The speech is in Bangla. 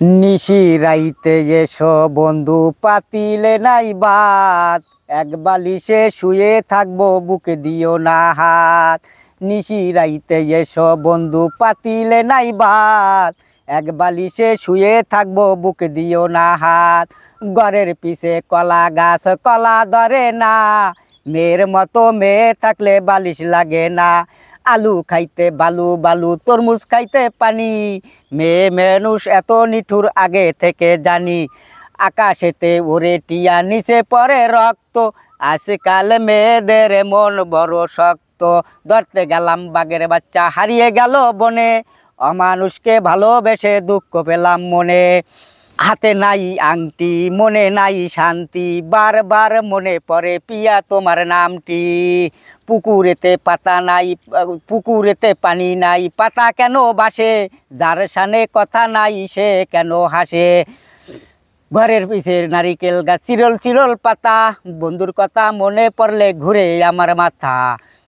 নিশি রাইতে এসো বন্ধু পাতিলে নাই বাত, এক বালিশে শুয়ে থাকবো বুকে দিও না হাত। নিশি রাইতে এসো বন্ধু পাতিলে নাই বাত, এক বালিশে শুয়ে থাকবো বুকে দিও না হাত। ঘরের পিছে কলা গাছ কলা ধরে না, মেয়ের মতো মেয়ে থাকলে বালিশ লাগে না। আলু খাইতে বালু বালু তরমুজ খাইতে পানি, মেয়ে মানুষ এত নিঠুর আগে থেকে জানি। আকাশেতে ওরে টিয়া নিচে পড়ে রক্ত, আজকাল মেয়েদের মন বড় শক্ত। ধরতে গেলাম বাঘের বাচ্চা হারিয়ে গেল বনে, অমানুষকে ভালোবেসে দুঃখ পেলাম মনে। হাতে নাই আংটি মনে নাই শান্তি, বারবার মনে পড়ে পিয়া তোমার নামটি। পুকুরেতে পাতা নাই, পুকুরেতে পানি নাই, পাতা কেন ভাসে, যার সানে কথা নাই সে কেন হাসে। ঘরের পিছে নারিকেল গাছ চিরল চিরল পাতা, বন্ধুর কথা মনে পড়লে ঘুরে আমার মাথা।